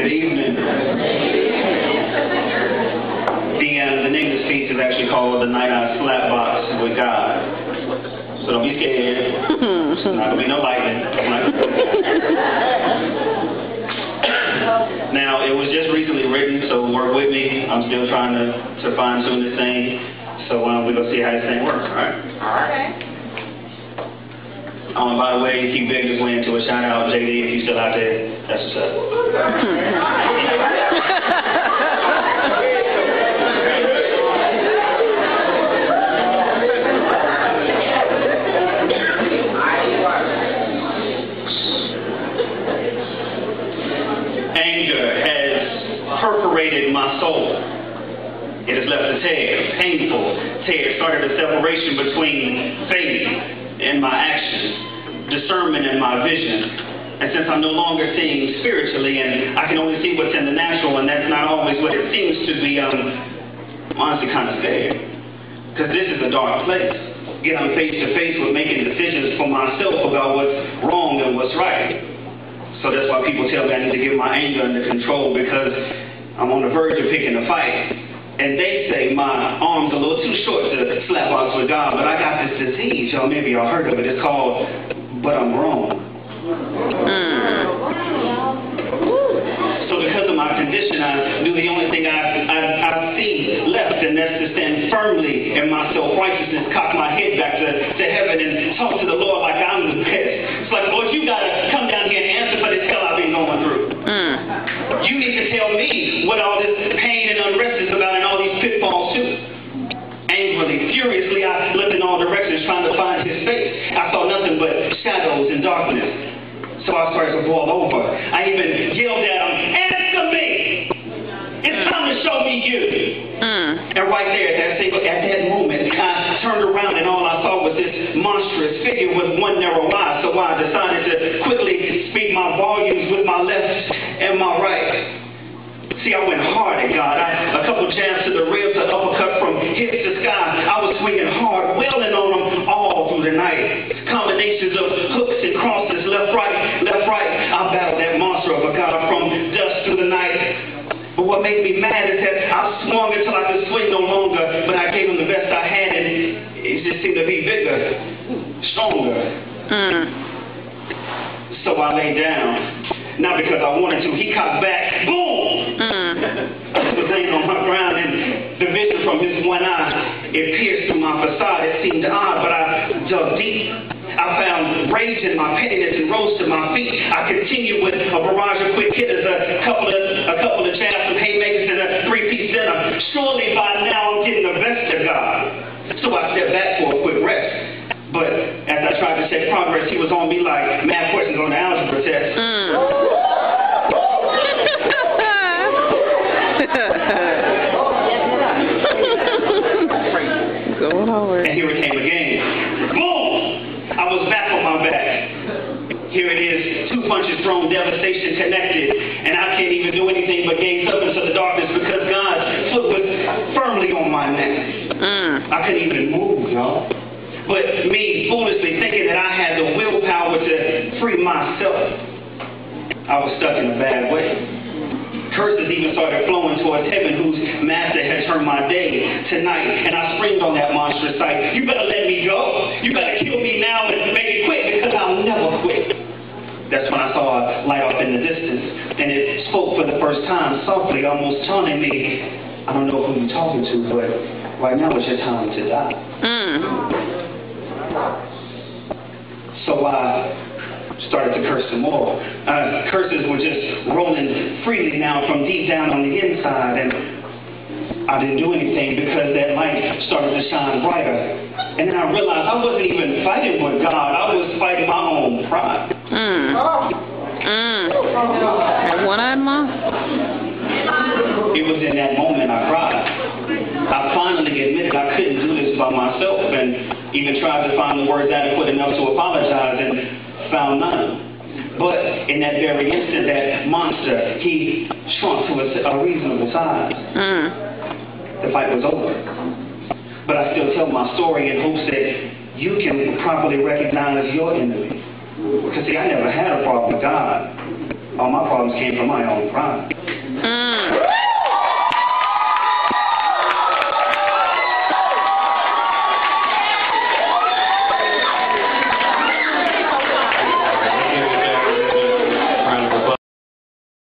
Good evening. The name of this piece is actually called The Night I Slap Box with God. So don't be scared. It's not going to be no lightning. Now, it was just recently written, so work with me. I'm still trying to fine-tune this thing. So we're going to see how this thing works, all right? All right. By the way, keep begging his way into a shout-out, JD, if you still out there. That's what's up. Perforated my soul. It has left a tear, painful tear, started a separation between faith and my actions, discernment and my vision. And since I'm no longer seeing spiritually and I can only see what's in the natural, and that's not always what it seems to be, I'm honestly kind of scared. Because this is a dark place. Yet I'm face to face with making decisions for myself about what's wrong and what's right. So that's why people tell me I need to get my anger under control, because I'm on the verge of picking a fight. And they say my arm's a little too short to slap box with God, but I got this disease. Y'all, maybe y'all heard of it. It's called, but I'm wrong. So because of my condition, I do the only thing I see left, and that's to stand firmly in my self-righteousness, cock my head back to heaven and talk to the Lord like I'm the best. It's like, Lord, you got to come down here and answer for this hell I've been going through. You need to tell me what all this pain and unrest is about and all these pitfalls too. Angrily, furiously, I looked in all directions trying to find his face. I saw nothing but shadows and darkness. So I started to boil over. I even yelled at him, answer me! It's time to show me you. And right there at that moment, I turned around and all I saw was this monstrous figure with one narrow eye. So I decided to quickly speak my volumes with my left and my right. See, I went hard at God. A couple jabs to the ribs, an uppercut from hips to sky. I was swinging hard, wailing on them all through the night. Combinations of hooks and crosses, left, right. I battled that monster of a God from dusk through the night. But what made me mad is that I swung until I could swing no longer, but I gave him the best I had, and it just seemed to be bigger, stronger. So I lay down. Not because I wanted to. He cocked back. Boom! I was laying on my ground, and the vision from his one eye, it pierced through my facade. It seemed odd, but I dug deep. I found rage in my pettiness and rose to my feet. I continued with a barrage of quick hitters, a couple of jabs, some haymakers, and a three-piece dinner. Surely by now I'm getting the best of God. So I stepped back for a quick rest. But as I tried to check progress, he was on me like math questions on the algebra test. Go hard. And here it came again. Boom! I was back on my back. Here it is, 2 punches thrown, devastation connected, and I can't even do anything but gain substance of the darkness because God's foot was firmly on my neck. I couldn't even move, y'all. But me foolishly thinking that I had the willpower to free myself, I was stuck in a bad way. Curses even started flowing towards heaven, whose master had turned my day tonight. And I screamed on that monstrous sight, you better let me go. You better kill me now and make it quick, because I'll never quit. That's when I saw a light off in the distance, and it spoke for the first time, softly, almost taunting me. I don't know who you're talking to, but right now is your time to die. So I started to curse some more. Curses were just rolling freely now from deep down on the inside, and I didn't do anything because that light started to shine brighter. And then I realized I wasn't even fighting with God. I was fighting my own pride. And one-eyed mom? It was in that moment I cried. I finally admitted I couldn't do this by myself, and even tried to find the words adequate enough to apologize, and found none. But in that very instant, that monster, he shrunk to a reasonable size. The fight was over. But I still tell my story in hopes that you can properly recognize your enemy. Because see, I never had a problem with God. all my problems came from my own pride.